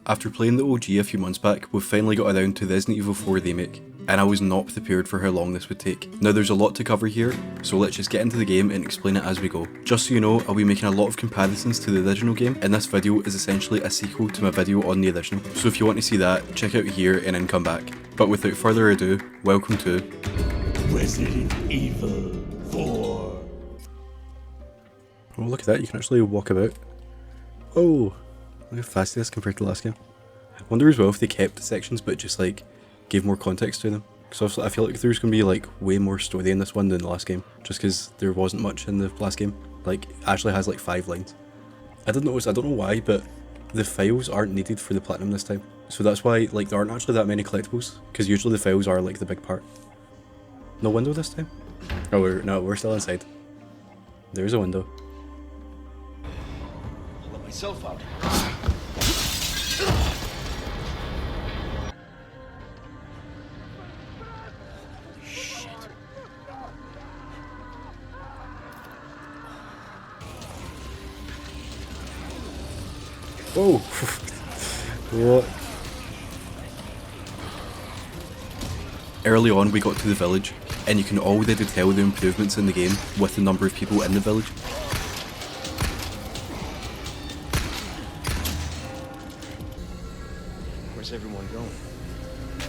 After playing the OG a few months back, we've finally got around to Resident Evil 4 Remake, and I was not prepared for how long this would take. Now there's a lot to cover here, so let's just get into the game and explain it as we go. Just so you know, I'll be making a lot of comparisons to the original game, and this video is essentially a sequel to my video on the original. So if you want to see that, check out here and then come back. But without further ado, welcome to Resident Evil 4. Oh, look at that, you can actually walk about. Oh, look how fast it is compared to the last game. I wonder as well if they kept sections but just like gave more context to them. Because I feel like there's going to be like way more story in this one than the last game, just because there wasn't much in the last game. Like, Ashley has like 5 lines. I did notice, I don't know why, but the files aren't needed for the Platinum this time. So that's why like there aren't actually that many collectibles, because usually the files are like the big part. No window this time? Oh, we're still inside. There's a window. Let myself out. Whoa! What? Early on we got to the village, and you can already tell the improvements in the game with the number of people in the village. Where's everyone going?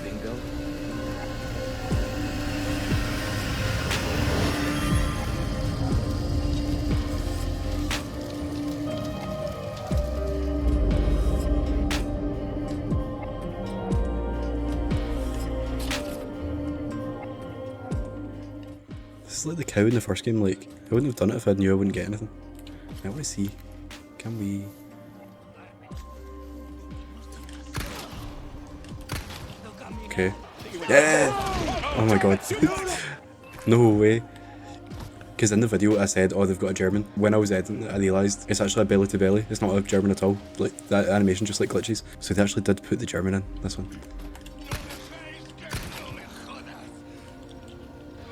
Bingo? This is like the cow in the first game, like, I wouldn't have done it if I knew I wouldn't get anything. I want to see, can we... Okay. Yeah! Oh my god. No way. Because in the video I said, oh, they've got a German. When I was editing it, I realised it's actually a belly to belly. It's not a German at all. Like, that animation just like glitches. So they actually did put the German in, this one.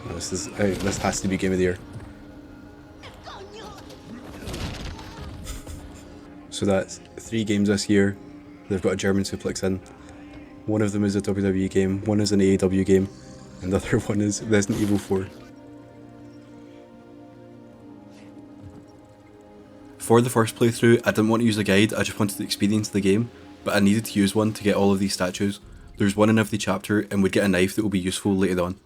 Oh, this has to be Game of the Year. So that's 3 games this year. They've got a German suplex in. One of them is a WWE game, one is an AEW game, and the other one is Resident Evil 4. For the first playthrough, I didn't want to use a guide, I just wanted to experience the game, but I needed to use one to get all of these statues. There's one in every chapter, and we'd get a knife that will be useful later on.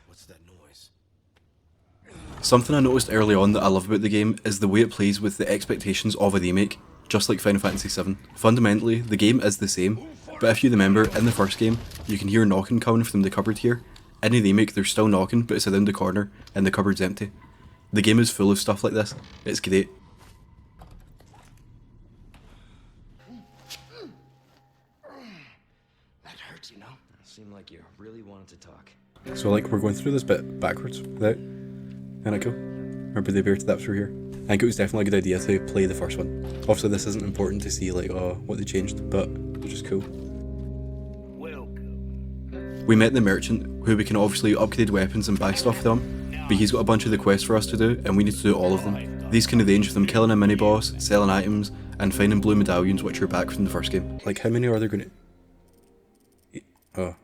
What's that noise? Something I noticed early on that I love about the game is the way it plays with the expectations of a remake, just like Final Fantasy VII. Fundamentally, the game is the same, but if you remember, in the first game, you can hear knocking coming from the cupboard here. In the remake, they're still knocking, but it's around the corner, and the cupboard's empty. The game is full of stuff like this. It's great. That hurts, you know? Seemed like you really wanted to talk. So like, we're going through this bit backwards, right? Isn't it cool? Remember they buried that through here? I think it was definitely a good idea to play the first one. Obviously this isn't important to see like, oh, what they changed, but it's just cool. Welcome. We met the merchant, who we can obviously upgrade weapons and buy stuff from, but he's got a bunch of the quests for us to do, and we need to do all of them. These can range from killing a mini-boss, selling items, and finding blue medallions which are back from the first game. Like, how many are there gonna... Oh.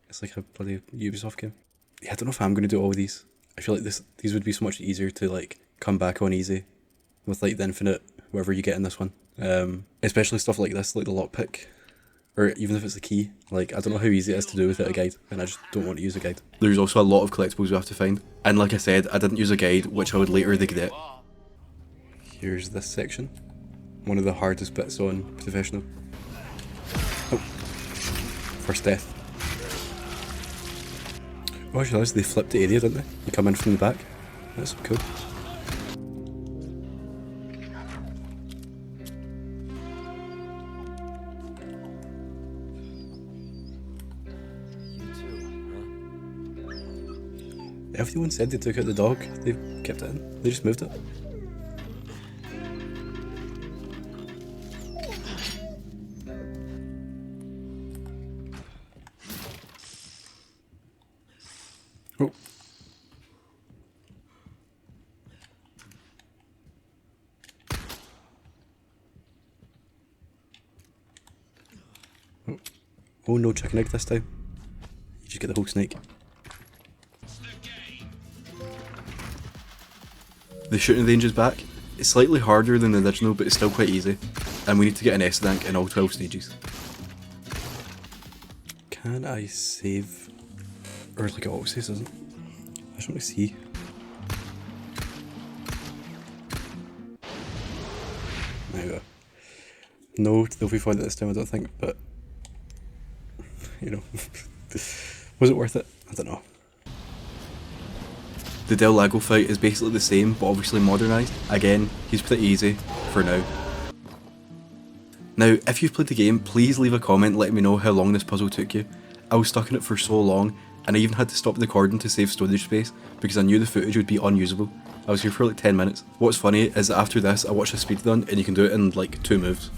It's like a bloody Ubisoft game. Yeah, I don't know if I'm gonna do all of these. I feel like these would be so much easier to like come back on easy with like the infinite whatever you get in this one. Especially stuff like this, like the lockpick, or even if it's the key. Like, I don't know how easy it is to do without a guide, and I just don't want to use a guide. There's also a lot of collectibles we have to find, and like I said, I didn't use a guide, which I would later regret. Here's this section, one of the hardest bits on Professional. Oh, first death. Oh, I realised they flipped the area, didn't they? You come in from the back. That's cool. You too, huh? Everyone said they took out the dog. They kept it in. They just moved it. Oh, no chicken egg this time. You just get the whole snake. The shooting range is back. It's slightly harder than the original, but it's still quite easy. And we need to get an S rank in all 12 stages. Can I save? Or like it always says, doesn't it? I just want to see. There you go. No trophy for it this time, I don't think, but you know, was it worth it? I don't know. The Del Lago fight is basically the same, but obviously modernised. Again, he's pretty easy for now. Now, if you've played the game, please leave a comment letting me know how long this puzzle took you. I was stuck in it for so long, and I even had to stop the recording to save storage space because I knew the footage would be unusable. I was here for like 10 minutes. What's funny is that after this, I watched a speedrun and you can do it in like 2 moves.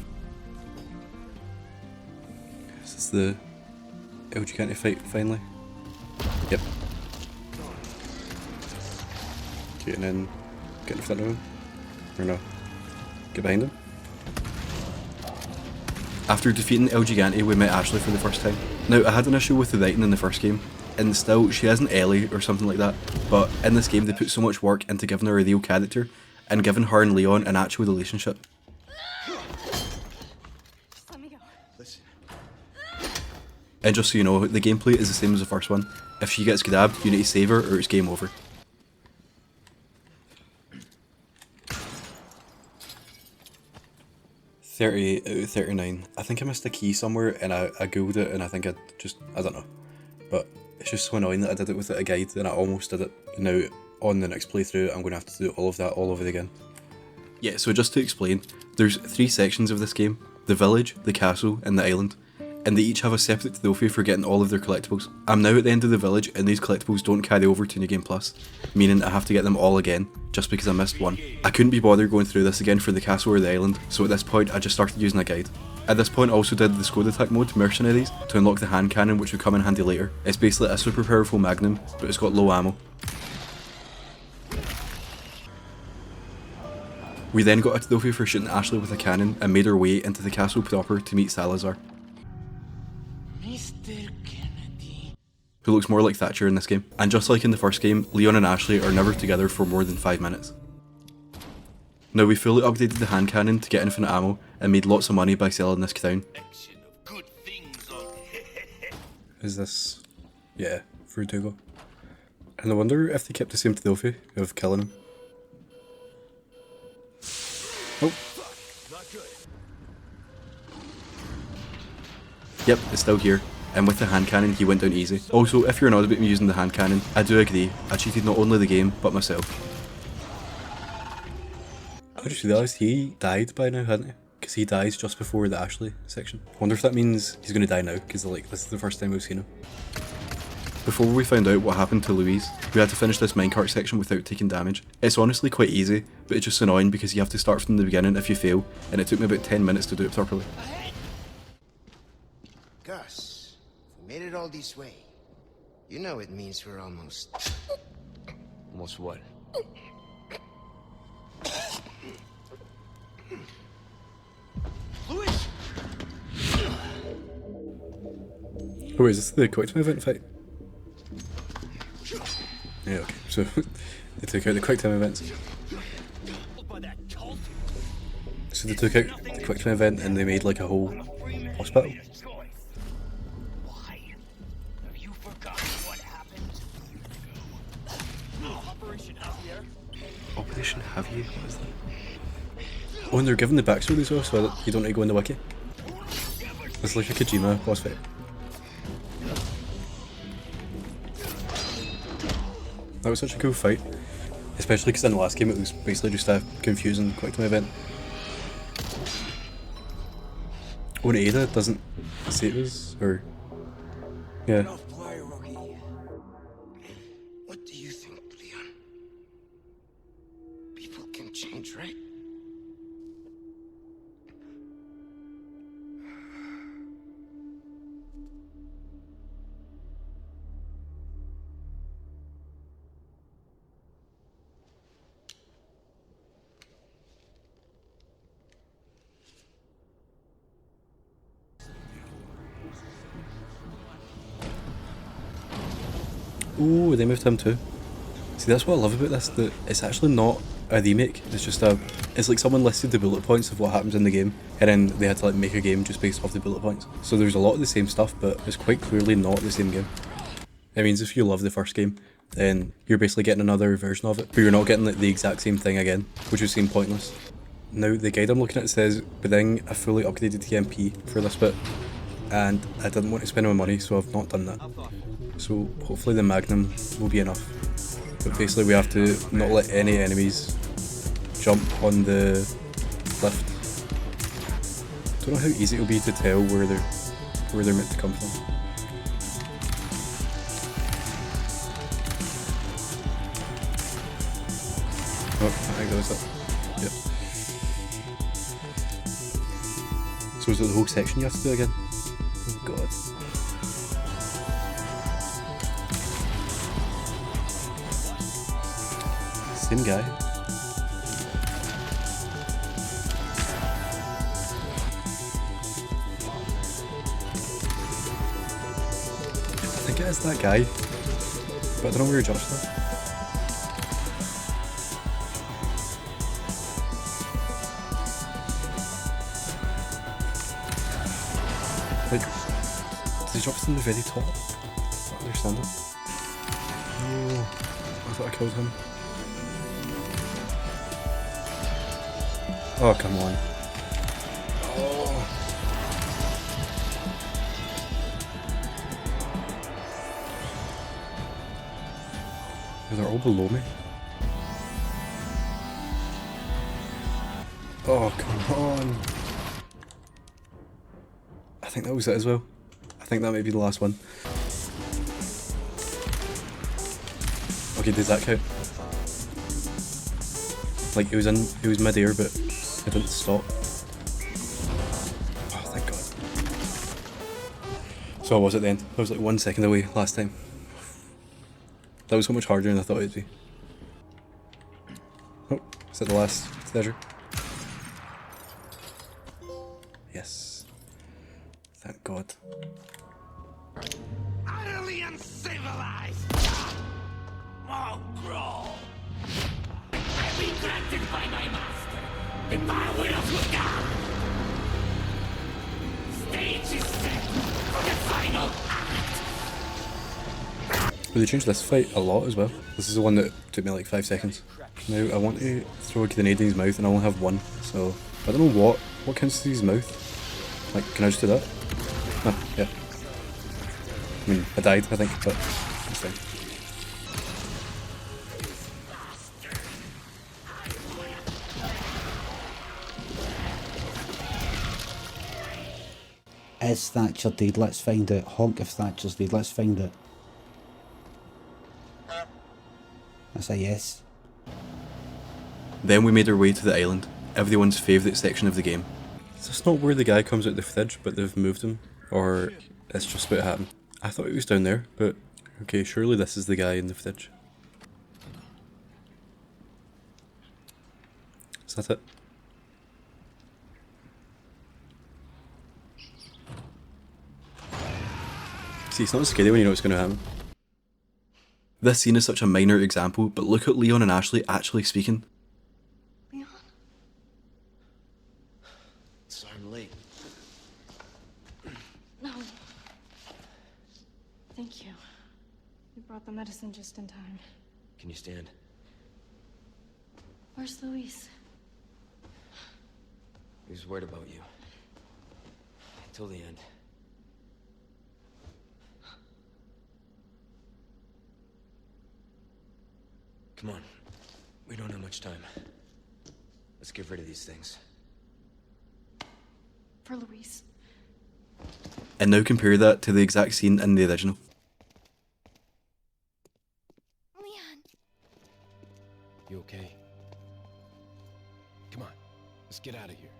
This is the El Gigante fight finally. Yep. Getting in, get in front of him, or no, get behind him. After defeating El Gigante, we met Ashley for the first time. Now, I had an issue with the writing in the first game, and still, she isn't Ellie or something like that, but in this game they put so much work into giving her a real character, and giving her and Leon an actual relationship. Just let me go. Listen. And just so you know, the gameplay is the same as the first one. If she gets grabbed, you need to save her or it's game over. .38 out of 39. I think I missed a key somewhere and I googled it and I think I don't know. But it's just so annoying that I did it without a guide and I almost did it. Now on the next playthrough I'm going to have to do all of that all over again. Yeah, so just to explain, there's 3 sections of this game. The village, the castle and the island. And they each have a separate trophy for getting all of their collectibles. I'm now at the end of the village and these collectibles don't carry over to New Game Plus, meaning I have to get them all again, just because I missed one. I couldn't be bothered going through this again for the castle or the island, so at this point I just started using a guide. At this point I also did the squad attack mode, Mercenaries, to unlock the hand cannon which would come in handy later. It's basically a super powerful magnum, but it's got low ammo. We then got a trophy for shooting Ashley with a cannon and made our way into the castle proper to meet Salazar, who looks more like Thatcher in this game. And just like in the first game, Leon and Ashley are never together for more than 5 minutes. Now we fully updated the hand cannon to get infinite ammo and made lots of money by selling this crown. Is this... yeah, Frutugo. And I wonder if they kept the same trophy of killing him. Oh. Yep, it's still here. And with the hand cannon he went down easy. Also, if you're annoyed about me using the hand cannon, I do agree, I cheated not only the game, but myself. I just realised he died by now, hadn't he? Because he dies just before the Ashley section. I wonder if that means he's going to die now, because like, this is the first time we've seen him. Before we found out what happened to Louise, we had to finish this minecart section without taking damage. It's honestly quite easy, but it's just annoying because you have to start from the beginning if you fail, and it took me about 10 minutes to do it properly. Gus, we made it all this way. You know it means we're almost... Almost what? Louis! Oh wait, is this the quick time event fight? Yeah, okay, so they took out the quick time events. So they took out the quick time event and they made like a whole hospital. Operation Javier? What is that? Oh, and they're giving the backstory as well, so that you don't need to go in the wiki. It's like a Kojima boss fight. That was such a cool fight. Especially because in the last game it was basically just a confusing quick time event. Oh, and Ada doesn't save us, or... yeah. What do you think, Leon? People can change, right? Oh, they moved him too. See, that's what I love about this, that it's actually not a remake, it's just it's like someone listed the bullet points of what happens in the game, and then they had to like make a game just based off the bullet points. So there's a lot of the same stuff, but it's quite clearly not the same game. It means if you love the first game, then you're basically getting another version of it, but you're not getting like the exact same thing again, which would seem pointless. Now, the guide I'm looking at says, bring a fully upgraded TMP for this bit, and I didn't want to spend my money, so I've not done that. So hopefully the Magnum will be enough. But basically we have to not let any enemies jump on the lift. Don't know how easy it'll be to tell where they're meant to come from. Oh, I think that was it. Yep. So is it the whole section you have to do again? Oh god. Same guy. I think it is that guy, but I don't know where he jumps from. Like, does he drop from the very top? I don't understand it. Oh, I thought I killed him. Oh, come on. Oh. They're all below me. Oh, come on. I think that was it as well. I think that might be the last one. Okay, does that count? Like, it was mid-air, but it didn't stop. Oh, thank god. So I was at the end. I was like 1 second away last time. That was so much harder than I thought it'd be. Oh, is that the last treasure? Yes. Thank god. Utterly uncivilized! Mongrel! I've been granted by my master the power of God! Stage is set for the final act! But they changed this fight a lot as well. This is the one that took me like 5 seconds. Now I want to throw a grenade in his mouth and I only have one, so I don't know what counts as his mouth. Like, can I just do that? Oh, yeah. I mean, I died, I think, but it's fine. Is Thatcher dead? Let's find it. Honk if Thatcher's dead. Let's find it. That's a yes. Then we made our way to the island, everyone's favourite section of the game. Is this not where the guy comes out the fridge, but they've moved him? Or it's just about to happen? I thought he was down there, but okay, surely this is the guy in the fridge. Is that it? See, it's not scary when you know what's going to happen. This scene is such a minor example, but look at Leon and Ashley actually speaking. Leon? Sorry I'm late. No. Thank you. You brought the medicine just in time. Can you stand? Where's Luis? He was worried about you. Until the end. Come on. We don't have much time. Let's get rid of these things. For Luis. And now compare that to the exact scene in the original. Leon. You okay? Come on, let's get out of here.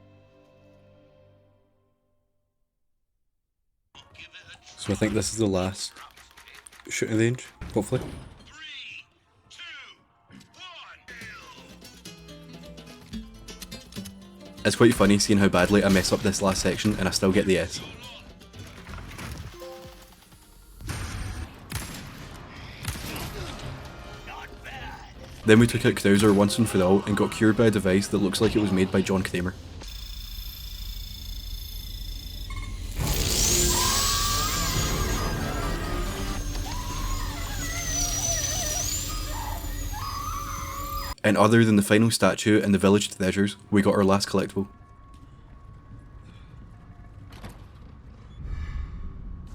So I think this is the last shooting range, hopefully. It's quite funny seeing how badly I mess up this last section and I still get the S. Then we took out Krauser once and for all and got cured by a device that looks like it was made by John Kramer. And other than the final statue and the village treasures, we got our last collectible.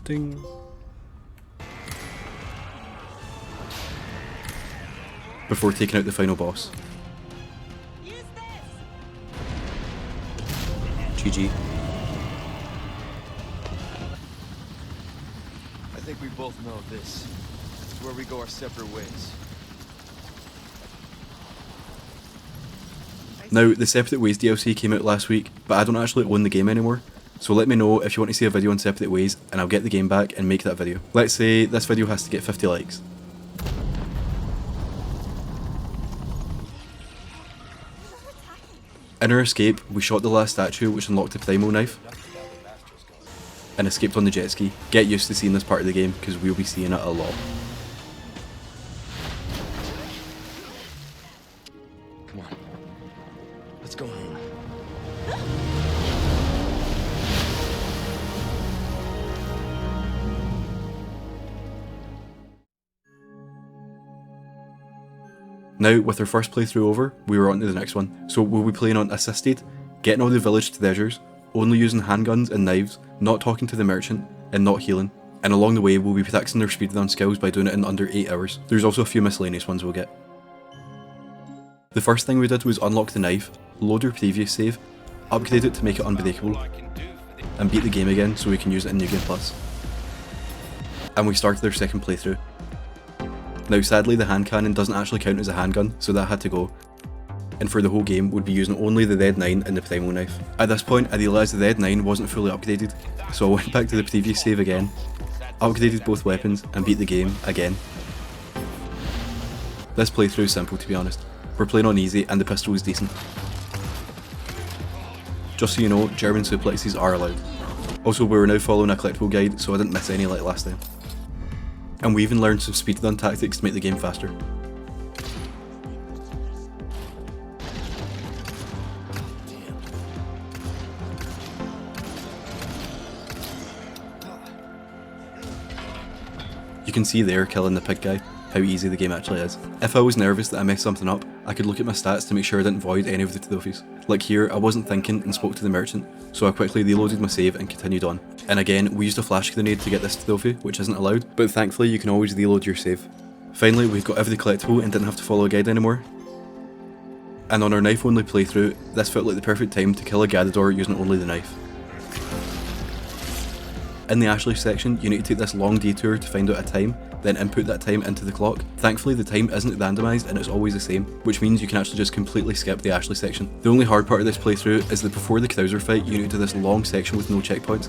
Ding. Before taking out the final boss. GG. I think we both know this. It's where we go our separate ways. Now, the Separate Ways DLC came out last week, but I don't actually own the game anymore, so let me know if you want to see a video on Separate Ways and I'll get the game back and make that video. Let's say this video has to get 50 likes. In our escape, we shot the last statue which unlocked the Primal knife and escaped on the jet ski. Get used to seeing this part of the game because we'll be seeing it a lot. Come on. Let's go home. Now, with our first playthrough over, we were on to the next one. So we'll be playing on Assisted, getting all the village treasures, only using handguns and knives, not talking to the merchant, and not healing. And along the way, we'll be practicing their speedrun skills by doing it in under 8 hours. There's also a few miscellaneous ones we'll get. The first thing we did was unlock the knife, load our previous save, upgrade it to make it unbreakable, and beat the game again so we can use it in New Game Plus. And we started our second playthrough. Now sadly the hand cannon doesn't actually count as a handgun, so that had to go. And for the whole game we'd be using only the Red 9 and the Primal knife. At this point I realised the Red 9 wasn't fully upgraded, so I went back to the previous save again, upgraded both weapons and beat the game again. This playthrough is simple to be honest. We're playing on easy and the pistol is decent. Just so you know, German suplexes are allowed. Also we were now following a collectible guide so I didn't miss any like last time. And we even learned some speedrun tactics to make the game faster. You can see there, killing the pig guy, how easy the game actually is. If I was nervous that I messed something up, I could look at my stats to make sure I didn't void any of the trophies. Like here, I wasn't thinking and spoke to the merchant, so I quickly reloaded my save and continued on. And again, we used a flash grenade to get this trophy, which isn't allowed, but thankfully you can always reload your save. Finally, we've got every collectible and didn't have to follow a guide anymore. And on our knife only playthrough, this felt like the perfect time to kill a Gadador using only the knife. In the Ashley section, you need to take this long detour to find out a time, then input that time into the clock. Thankfully the time isn't randomised and it's always the same, which means you can actually just completely skip the Ashley section. The only hard part of this playthrough is that before the Krauser fight you need to do this long section with no checkpoints.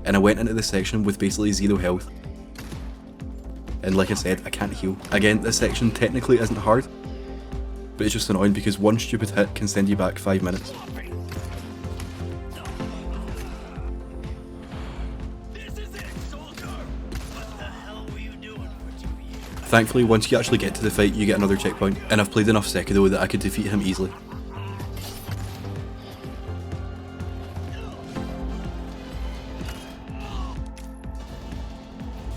And I went into this section with basically 0 health. And like I said, I can't heal. Again, this section technically isn't hard, but it's just annoying because one stupid hit can send you back 5 minutes. Thankfully, once you actually get to the fight, you get another checkpoint, and I've played enough Sekiro that I could defeat him easily.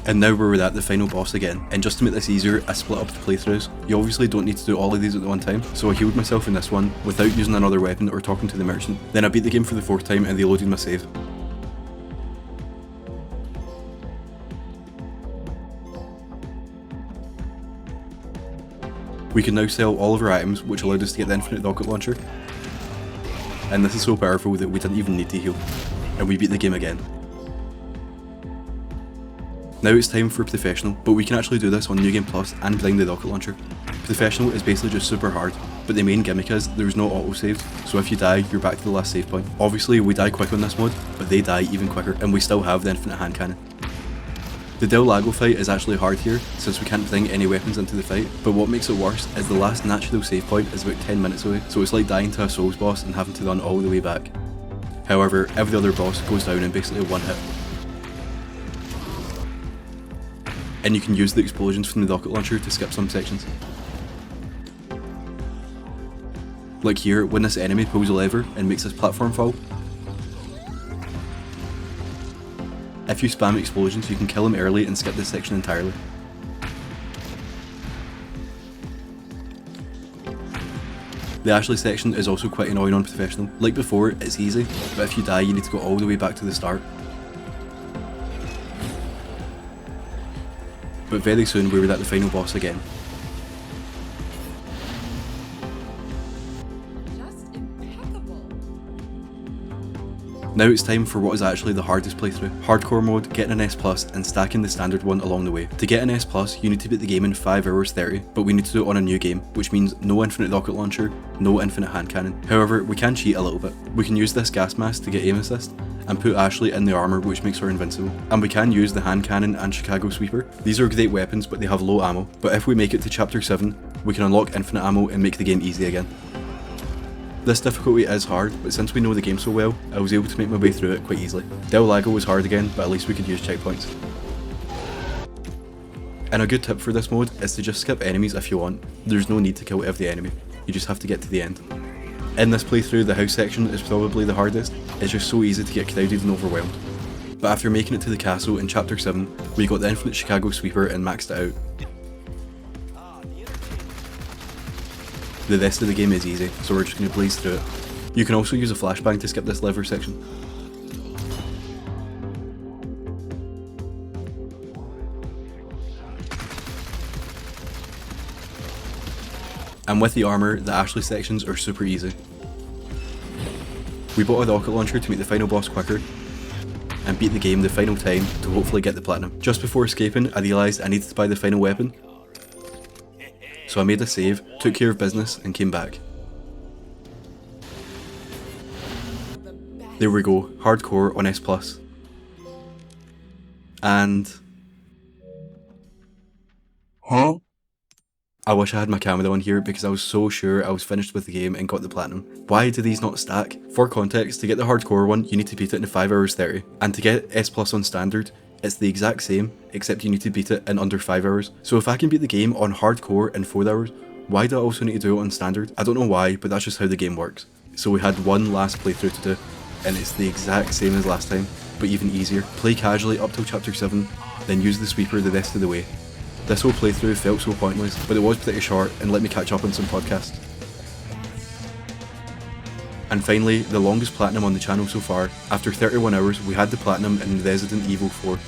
And now we're at the final boss again, and just to make this easier, I split up the playthroughs. You obviously don't need to do all of these at one time, so I healed myself in this one without using another weapon or talking to the merchant. Then I beat the game for the 4th time and reloaded my save. We can now sell all of our items, which allowed us to get the infinite rocket launcher. And this is so powerful that we didn't even need to heal. And we beat the game again. Now it's time for Professional, but we can actually do this on New Game Plus and grind the rocket launcher. Professional is basically just super hard, but the main gimmick is there's no autosaves, so if you die, you're back to the last save point. Obviously we die quick on this mode, but they die even quicker, and we still have the infinite hand cannon. The Del Lago fight is actually hard here, since we can't bring any weapons into the fight, but what makes it worse is the last natural save point is about 10 minutes away, so it's like dying to a Souls boss and having to run all the way back. However, every other boss goes down in basically one hit. and you can use the explosions from the rocket launcher to skip some sections. Like here, when this enemy pulls a lever and makes this platform fall. If you spam explosions, you can kill him early and skip this section entirely. The Ashley section is also quite annoying on professional. Like before, it's easy, but if you die you need to go all the way back to the start. But very soon we were at the final boss again. Just impeccable. Now it's time for what is actually the hardest playthrough. Hardcore mode, getting an S+, and stacking the standard one along the way. To get an S+, you need to beat the game in 5 hours 30, but we need to do it on a new game, which means no infinite rocket launcher, no infinite hand cannon. However, we can cheat a little bit. We can use this gas mask to get aim assist, and put Ashley in the armour, which makes her invincible. And we can use the hand cannon and Chicago sweeper. These are great weapons, but they have low ammo. But if we make it to chapter 7, we can unlock infinite ammo and make the game easy again. This difficulty is hard, but since we know the game so well, I was able to make my way through it quite easily. Del Lago was hard again, but at least we could use checkpoints. And a good tip for this mode is to just skip enemies if you want. There's no need to kill every enemy, you just have to get to the end. In this playthrough, the house section is probably the hardest. It's just so easy to get crowded and overwhelmed. But after making it to the castle in chapter 7, we got the infinite Chicago sweeper and maxed it out. The rest of the game is easy, so we're just going to blaze through it. You can also use a flashbang to skip this lever section. And with the armour, the Ashley sections are super easy. We bought a rocket launcher to make the final boss quicker, and beat the game the final time to hopefully get the platinum. Just before escaping, I realised I needed to buy the final weapon, so I made a save, took care of business, and came back. There we go, hardcore on S+. And... Huh? I wish I had my camera on here because I was so sure I was finished with the game and got the platinum. Why do these not stack? For context, to get the hardcore one, you need to beat it in 5 hours 30. And to get S+ on standard, it's the exact same, except you need to beat it in under 5 hours. So if I can beat the game on hardcore in 4 hours, why do I also need to do it on standard? I don't know why, but that's just how the game works. So we had one last playthrough to do, and it's the exact same as last time, but even easier. Play casually up till chapter 7, then use the sweeper the rest of the way. This whole playthrough felt so pointless, but it was pretty short and let me catch up on some podcasts. And finally, the longest platinum on the channel so far. After 31 hours, we had the platinum in Resident Evil 4.